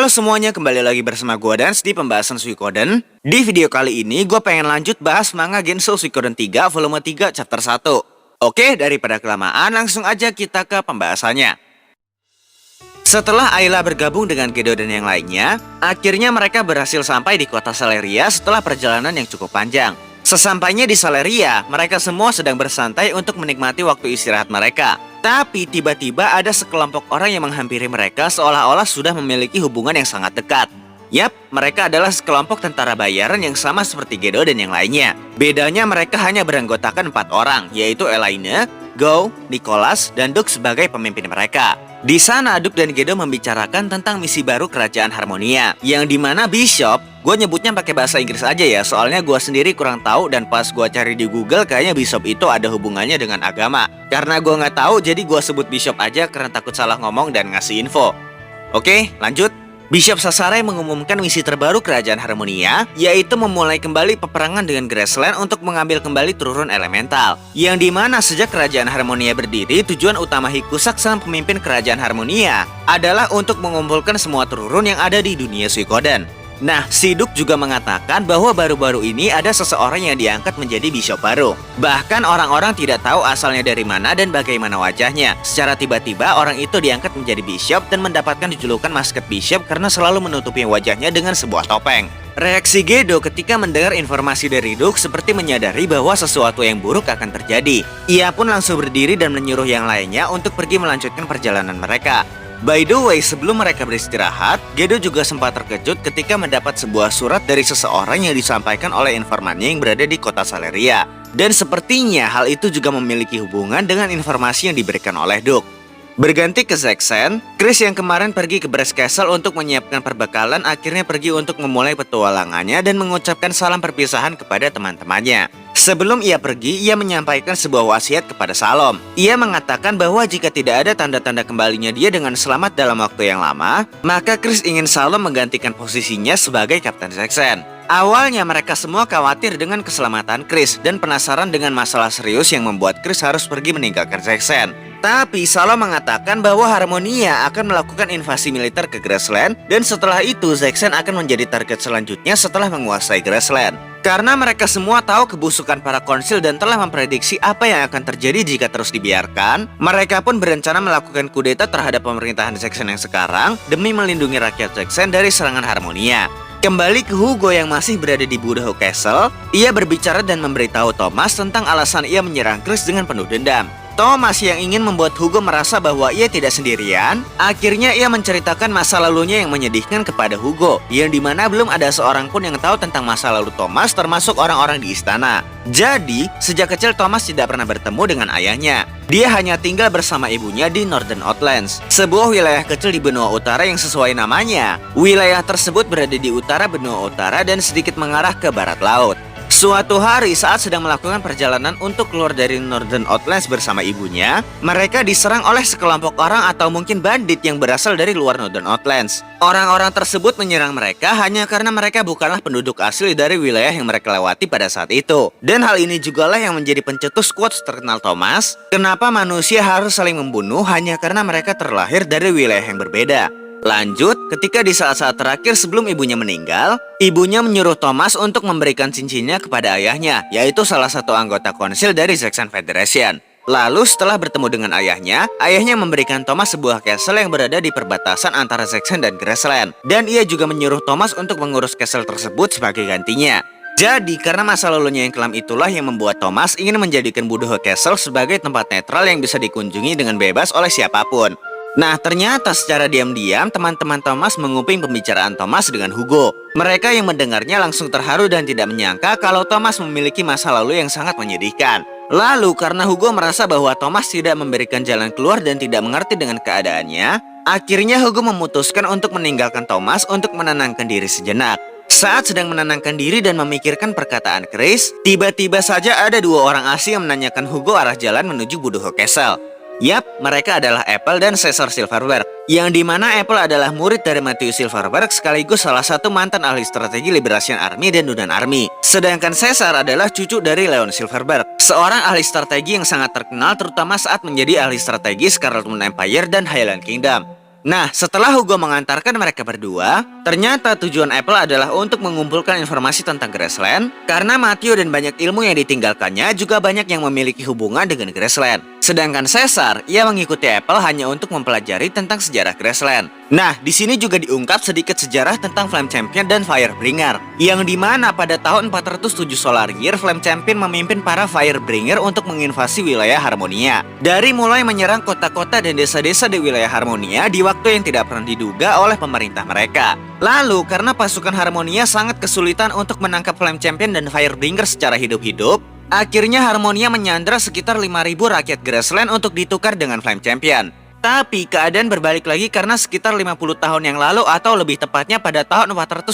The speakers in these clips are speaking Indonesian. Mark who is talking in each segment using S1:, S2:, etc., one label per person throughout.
S1: Halo semuanya, kembali lagi bersama gua Dans di pembahasan Suikoden. Di video kali ini gue pengen lanjut bahas manga Gensou Suikoden 3 volume 3 chapter 1. Oke, daripada kelamaan langsung aja kita ke pembahasannya. Setelah Ayla bergabung dengan Gedo dan yang lainnya, akhirnya mereka berhasil sampai di kota Saleria setelah perjalanan yang cukup panjang. Sesampainya di Saleria, mereka semua sedang bersantai untuk menikmati waktu istirahat mereka. Tapi tiba-tiba ada sekelompok orang yang menghampiri mereka seolah-olah sudah memiliki hubungan yang sangat dekat. Yap, mereka adalah sekelompok tentara bayaran yang sama seperti Gedo dan yang lainnya. Bedanya mereka hanya beranggotakan 4 orang, yaitu Elaine, Go, Nicholas, dan Duke sebagai pemimpin mereka. Di sana, Duke dan Gedo membicarakan tentang misi baru Kerajaan Harmonia, yang dimana Bishop, gue nyebutnya pakai bahasa Inggris aja ya, soalnya gue sendiri kurang tahu dan pas gue cari di Google kayaknya Bishop itu ada hubungannya dengan agama. Karena gue nggak tahu, jadi gue sebut Bishop aja karena takut salah ngomong dan ngasih info. Oke, lanjut. Bishop Sasare mengumumkan misi terbaru Kerajaan Harmonia, yaitu memulai kembali peperangan dengan Graceland untuk mengambil kembali turun elemental. Yang dimana sejak Kerajaan Harmonia berdiri, tujuan utama Hikusak sang pemimpin Kerajaan Harmonia adalah untuk mengumpulkan semua turun yang ada di dunia Suikoden. Nah, si Duke juga mengatakan bahwa baru-baru ini ada seseorang yang diangkat menjadi bishop baru. Bahkan orang-orang tidak tahu asalnya dari mana dan bagaimana wajahnya. Secara tiba-tiba orang itu diangkat menjadi bishop dan mendapatkan julukan masket bishop karena selalu menutupi wajahnya dengan sebuah topeng. Reaksi Gedo ketika mendengar informasi dari Duke seperti menyadari bahwa sesuatu yang buruk akan terjadi. Ia pun langsung berdiri dan menyuruh yang lainnya untuk pergi melanjutkan perjalanan mereka. By the way, sebelum mereka beristirahat, Gedo juga sempat terkejut ketika mendapat sebuah surat dari seseorang yang disampaikan oleh informannya yang berada di kota Saleria. Dan sepertinya hal itu juga memiliki hubungan dengan informasi yang diberikan oleh Duke. Berganti ke Zaxxon, Chris yang kemarin pergi ke Brass Castle untuk menyiapkan perbekalan akhirnya pergi untuk memulai petualangannya dan mengucapkan salam perpisahan kepada teman-temannya. Sebelum ia pergi, ia menyampaikan sebuah wasiat kepada Salom. Ia mengatakan bahwa jika tidak ada tanda-tanda kembalinya dia dengan selamat dalam waktu yang lama, maka Chris ingin Salom menggantikan posisinya sebagai Kapten Zaxxon. Awalnya mereka semua khawatir dengan keselamatan Chris dan penasaran dengan masalah serius yang membuat Chris harus pergi meninggalkan Zaxxon. Tapi Salom mengatakan bahwa Harmonia akan melakukan invasi militer ke Graceland dan setelah itu Zaxxon akan menjadi target selanjutnya setelah menguasai Graceland. Karena mereka semua tahu kebusukan para konsil dan telah memprediksi apa yang akan terjadi jika terus dibiarkan, mereka pun berencana melakukan kudeta terhadap pemerintahan Zaxxon yang sekarang demi melindungi rakyat Zaxxon dari serangan Harmonia. Kembali ke Hugo yang masih berada di Budoho Castle, ia berbicara dan memberitahu Thomas tentang alasan ia menyerang Chris dengan penuh dendam. Thomas yang ingin membuat Hugo merasa bahwa ia tidak sendirian, akhirnya ia menceritakan masa lalunya yang menyedihkan kepada Hugo, yang dimana belum ada seorang pun yang tahu tentang masa lalu Thomas termasuk orang-orang di istana. Jadi, sejak kecil Thomas tidak pernah bertemu dengan ayahnya. Dia hanya tinggal bersama ibunya di Northern Outlands, sebuah wilayah kecil di benua utara yang sesuai namanya. Wilayah tersebut berada di utara benua utara dan sedikit mengarah ke barat laut. Suatu hari saat sedang melakukan perjalanan untuk keluar dari Northern Outlands bersama ibunya, mereka diserang oleh sekelompok orang atau mungkin bandit yang berasal dari luar Northern Outlands. Orang-orang tersebut menyerang mereka hanya karena mereka bukanlah penduduk asli dari wilayah yang mereka lewati pada saat itu. Dan hal ini jugalah yang menjadi pencetus quotes terkenal Thomas, kenapa manusia harus saling membunuh hanya karena mereka terlahir dari wilayah yang berbeda. Lanjut, ketika di saat-saat terakhir sebelum ibunya meninggal, ibunya menyuruh Thomas untuk memberikan cincinnya kepada ayahnya, yaitu salah satu anggota konsil dari Zaxxon Federation. Lalu setelah bertemu dengan ayahnya memberikan Thomas sebuah castle yang berada di perbatasan antara Zaxxon dan Graceland. Dan ia juga menyuruh Thomas untuk mengurus castle tersebut sebagai gantinya. Jadi, karena masa lalunya yang kelam itulah yang membuat Thomas ingin menjadikan Budoho Castle sebagai tempat netral yang bisa dikunjungi dengan bebas oleh siapapun. Nah, ternyata secara diam-diam teman-teman Thomas menguping pembicaraan Thomas dengan Hugo. Mereka yang mendengarnya langsung terharu dan tidak menyangka kalau Thomas memiliki masa lalu yang sangat menyedihkan. Lalu, karena Hugo merasa bahwa Thomas tidak memberikan jalan keluar dan tidak mengerti dengan keadaannya, akhirnya Hugo memutuskan untuk meninggalkan Thomas untuk menenangkan diri sejenak. Saat sedang menenangkan diri dan memikirkan perkataan Chris, tiba-tiba saja ada 2 orang asing yang menanyakan Hugo arah jalan menuju Budoho Castle. Yap, mereka adalah Apple dan Caesar Silverberg, yang dimana Apple adalah murid dari Matthew Silverberg sekaligus salah satu mantan ahli strategi Liberation Army dan Dunan Army. Sedangkan Caesar adalah cucu dari Leon Silverberg, seorang ahli strategi yang sangat terkenal terutama saat menjadi ahli strategi Scarlet Moon Empire dan Highland Kingdom. Nah, setelah Hugo mengantarkan mereka berdua, ternyata tujuan Apple adalah untuk mengumpulkan informasi tentang Graceland, karena Matteo dan banyak ilmu yang ditinggalkannya juga banyak yang memiliki hubungan dengan Graceland. Sedangkan Caesar, ia mengikuti Apple hanya untuk mempelajari tentang sejarah Graceland. Nah, di sini juga diungkap sedikit sejarah tentang Flame Champion dan Firebringer, yang dimana pada tahun 407 Solar Year, Flame Champion memimpin para Firebringer untuk menginvasi wilayah Harmonia. Dari mulai menyerang kota-kota dan desa-desa di wilayah Harmonia di waktu yang tidak pernah diduga oleh pemerintah mereka. Lalu, karena pasukan Harmonia sangat kesulitan untuk menangkap Flame Champion dan Firebringer secara hidup-hidup, akhirnya Harmonia menyandra sekitar 5.000 rakyat Graceland untuk ditukar dengan Flame Champion. Tapi keadaan berbalik lagi karena sekitar 50 tahun yang lalu atau lebih tepatnya pada tahun 421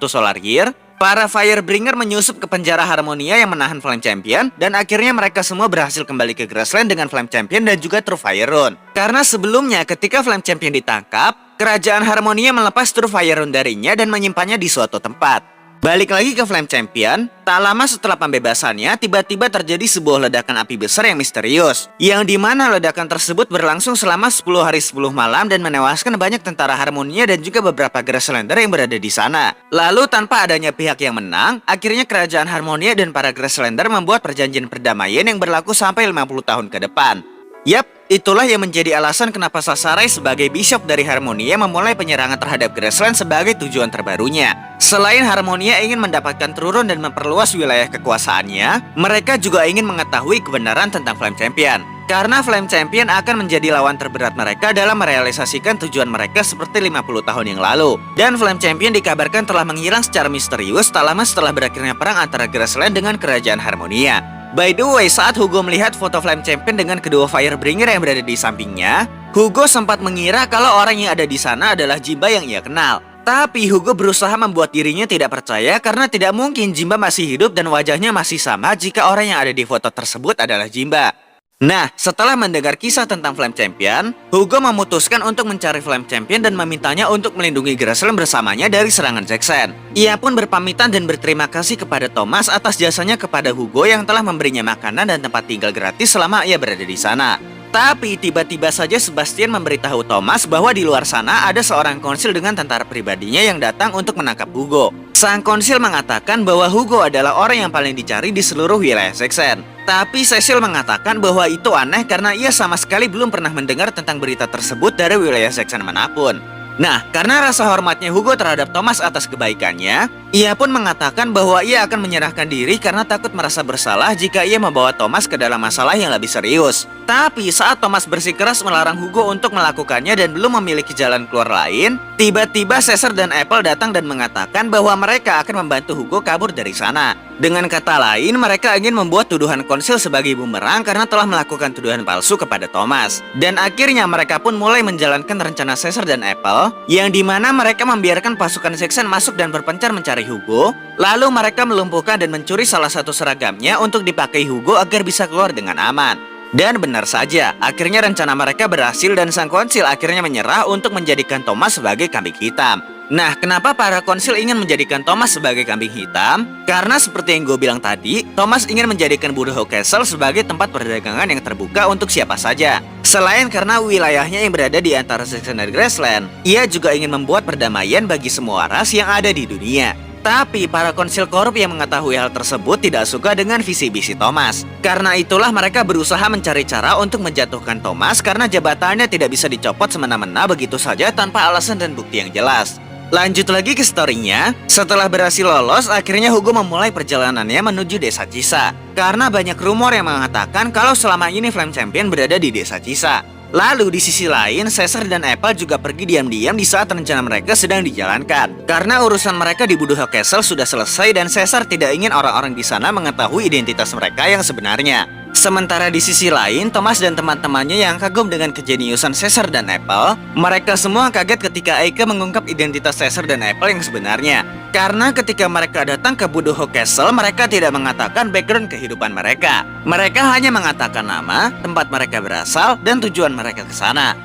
S1: Solar Year, para Firebringer menyusup ke penjara Harmonia yang menahan Flame Champion dan akhirnya mereka semua berhasil kembali ke Graceland dengan Flame Champion dan juga True Fire Rune. Karena sebelumnya ketika Flame Champion ditangkap, kerajaan Harmonia melepas True Fire Rune darinya dan menyimpannya di suatu tempat. Balik lagi ke Flame Champion, tak lama setelah pembebasannya, tiba-tiba terjadi sebuah ledakan api besar yang misterius, yang dimana ledakan tersebut berlangsung selama 10 hari 10 malam dan menewaskan banyak tentara Harmonia dan juga beberapa Gracelander yang berada di sana. Lalu tanpa adanya pihak yang menang, akhirnya kerajaan Harmonia dan para Gracelander membuat perjanjian perdamaian yang berlaku sampai 50 tahun ke depan. Yap, itulah yang menjadi alasan kenapa Sasarai sebagai bishop dari Harmonia memulai penyerangan terhadap Graceland sebagai tujuan terbarunya. Selain Harmonia ingin mendapatkan turun dan memperluas wilayah kekuasaannya, mereka juga ingin mengetahui kebenaran tentang Flame Champion. Karena Flame Champion akan menjadi lawan terberat mereka dalam merealisasikan tujuan mereka seperti 50 tahun yang lalu. Dan Flame Champion dikabarkan telah menghilang secara misterius tak lama setelah berakhirnya perang antara Graceland dengan kerajaan Harmonia. By the way, saat Hugo melihat foto Flame Champion dengan kedua Firebringer yang berada di sampingnya, Hugo sempat mengira kalau orang yang ada di sana adalah Jimba yang ia kenal. Tapi Hugo berusaha membuat dirinya tidak percaya karena tidak mungkin Jimba masih hidup dan wajahnya masih sama jika orang yang ada di foto tersebut adalah Jimba. Nah, setelah mendengar kisah tentang Flame Champion, Hugo memutuskan untuk mencari Flame Champion dan memintanya untuk melindungi Graceland bersamanya dari serangan Jackson. Ia pun berpamitan dan berterima kasih kepada Thomas atas jasanya kepada Hugo yang telah memberinya makanan dan tempat tinggal gratis selama ia berada di sana. Tapi tiba-tiba saja Sebastian memberitahu Thomas bahwa di luar sana ada seorang konsil dengan tentara pribadinya yang datang untuk menangkap Hugo. Sang konsil mengatakan bahwa Hugo adalah orang yang paling dicari di seluruh wilayah Saxon. Tapi Cecil mengatakan bahwa itu aneh karena ia sama sekali belum pernah mendengar tentang berita tersebut dari wilayah Saxon manapun. Nah, karena rasa hormatnya Hugo terhadap Thomas atas kebaikannya, ia pun mengatakan bahwa ia akan menyerahkan diri karena takut merasa bersalah jika ia membawa Thomas ke dalam masalah yang lebih serius. Tapi saat Thomas bersikeras melarang Hugo untuk melakukannya dan belum memiliki jalan keluar lain, tiba-tiba Caesar dan Apple datang dan mengatakan bahwa mereka akan membantu Hugo kabur dari sana. Dengan kata lain, mereka ingin membuat tuduhan konsil sebagai bumerang karena telah melakukan tuduhan palsu kepada Thomas. Dan akhirnya mereka pun mulai menjalankan rencana Caesar dan Apple, yang dimana mereka membiarkan pasukan Saxon masuk dan berpencar mencari Hugo. Lalu mereka melumpuhkan dan mencuri salah satu seragamnya untuk dipakai Hugo agar bisa keluar dengan aman. Dan benar saja, akhirnya rencana mereka berhasil dan sang konsil akhirnya menyerah untuk menjadikan Thomas sebagai kambing hitam. Nah, kenapa para konsil ingin menjadikan Thomas sebagai kambing hitam? Karena seperti yang gue bilang tadi, Thomas ingin menjadikan Budoho Castle sebagai tempat perdagangan yang terbuka untuk siapa saja. Selain karena wilayahnya yang berada di antara Saxon dan Graceland, ia juga ingin membuat perdamaian bagi semua ras yang ada di dunia. Tapi para konsil korup yang mengetahui hal tersebut tidak suka dengan visi-misi Thomas. Karena itulah mereka berusaha mencari cara untuk menjatuhkan Thomas karena jabatannya tidak bisa dicopot semena-mena begitu saja tanpa alasan dan bukti yang jelas. Lanjut lagi ke story-nya, setelah berhasil lolos, akhirnya Hugo memulai perjalanannya menuju desa Cisa. Karena banyak rumor yang mengatakan kalau selama ini Flame Champion berada di desa Cisa. Lalu di sisi lain, Caesar dan Apple juga pergi diam-diam di saat rencana mereka sedang dijalankan. Karena urusan mereka di Budoho Castle sudah selesai dan Caesar tidak ingin orang-orang di sana mengetahui identitas mereka yang sebenarnya. Sementara di sisi lain, Thomas dan teman-temannya yang kagum dengan kejeniusan Caesar dan Apple, mereka semua kaget ketika Eike mengungkap identitas Caesar dan Apple yang sebenarnya. Karena ketika mereka datang ke Budoho Castle, mereka tidak mengatakan background kehidupan mereka. Mereka hanya mengatakan nama, tempat mereka berasal, dan tujuan mereka ke sana.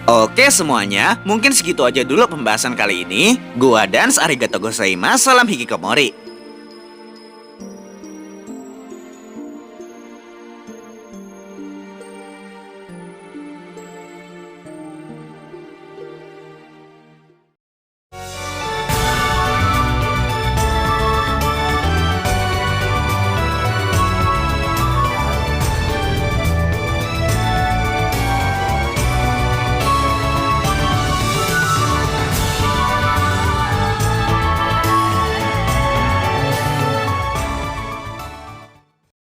S1: Oke semuanya, mungkin segitu aja dulu pembahasan kali ini. Gua Dans, arigatou gozaimasu, salam hikikomori.